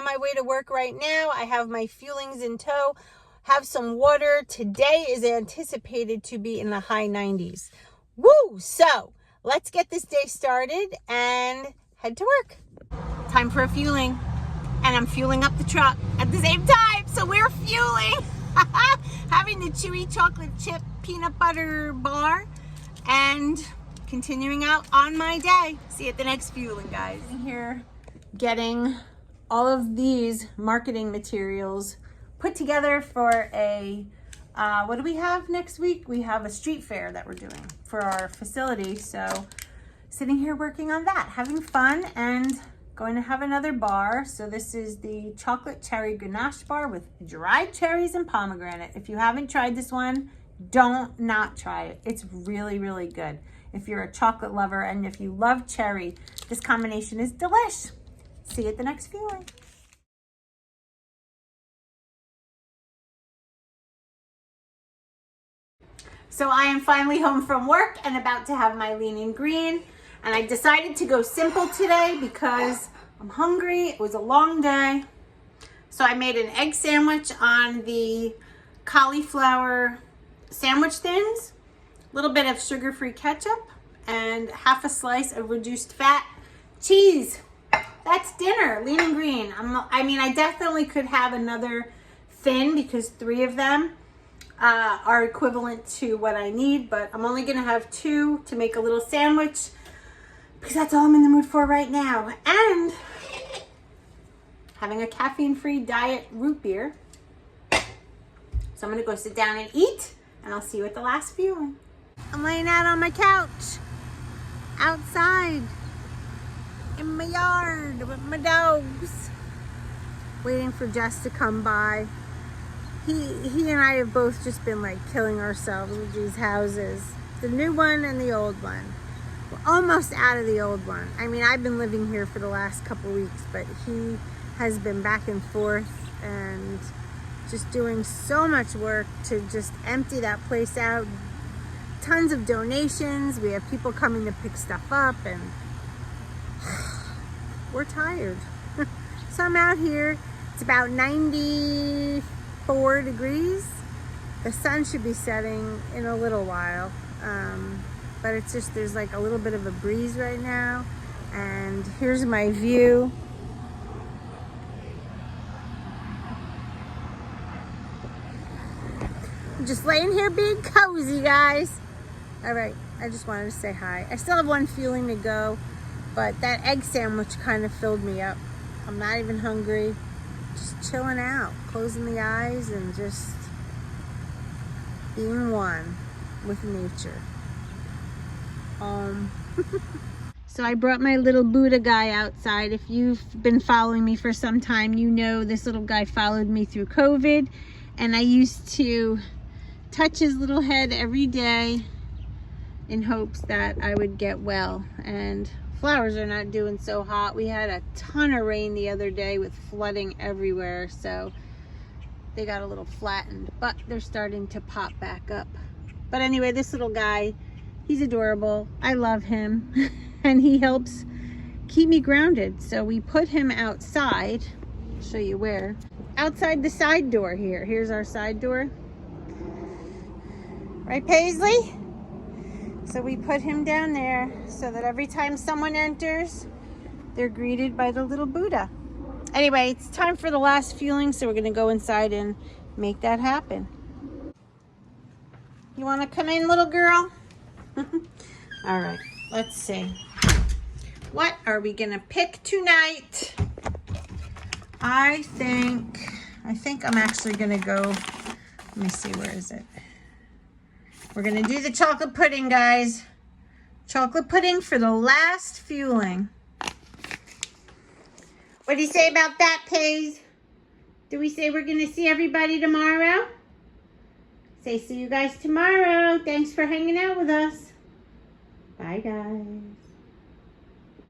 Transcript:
on my way to work right now. I have my fuelings in tow. Have some water. Today is anticipated to be in the high 90s. Woo! So let's get this day started and head to work. Time for a fueling. And I'm fueling up the truck at the same time. So we're fueling. Having the chewy chocolate chip peanut butter bar and continuing out on my day. See you at the next fueling, guys. I'm here getting all of these marketing materials put together for a, what do we have next week? We have a street fair that we're doing for our facility. So sitting here working on that, having fun, and going to have another bar. So this is the chocolate cherry ganache bar with dried cherries and pomegranate. If you haven't tried this one, don't not try it. It's really, really good. If you're a chocolate lover and if you love cherry, this combination is delish. See you at the next fueling. So I am finally home from work and about to have my lean and green. And I decided to go simple today because I'm hungry. It was a long day. So I made an egg sandwich on the cauliflower sandwich thins, a little bit of sugar-free ketchup, and half a slice of reduced fat cheese. That's dinner, lean and green. I mean, I definitely could have another thin because 3 of them are equivalent to what I need, but I'm only gonna have 2 to make a little sandwich because that's all I'm in the mood for right now. And having a caffeine-free diet root beer. So I'm gonna go sit down and eat, and I'll see you at the last fueling. I'm laying out on my couch, outside, in my yard with my dogs, waiting for Jess to come by. He and I have both just been like killing ourselves with these houses, the new one and the old one. We're almost out of the old one. I mean, I've been living here for the last couple weeks, but he has been back and forth and just doing so much work to just empty that place out. Tons of donations. We have people coming to pick stuff up, and we're tired. So I'm out here. It's about 94 degrees. The sun should be setting in a little while. But it's just, there's like a little bit of a breeze right now. And here's my view. I'm just laying here being cozy, guys. All right, I just wanted to say hi. I still have one fueling to go, but that egg sandwich kind of filled me up. I'm not even hungry. Just chilling out, closing the eyes and just being one with nature. So I brought my little Buddha guy outside. If you've been following me for some time, you know this little guy followed me through COVID, and I used to touch his little head every day in hopes that I would get well. And flowers are not doing so hot. We had a ton of rain the other day with flooding everywhere, so they got a little flattened, but they're starting to pop back up. But anyway, this little guy, he's adorable. I love him. And he helps keep me grounded. So we put him outside. I'll show you where. Outside the side door here. Here's our side door. Right, Paisley? So we put him down there so that every time someone enters, they're greeted by the little Buddha. Anyway, it's time for the last fueling, so we're gonna go inside and make that happen. You wanna come in, little girl? All right, let's see. What are we gonna pick tonight? I think I'm actually gonna go, let me see, where is it? We're gonna do the chocolate pudding, guys. Chocolate pudding for the last fueling. What do you say about that, Paige? Do we say we're gonna see everybody tomorrow? Say see you guys tomorrow. Thanks for hanging out with us. Bye, guys.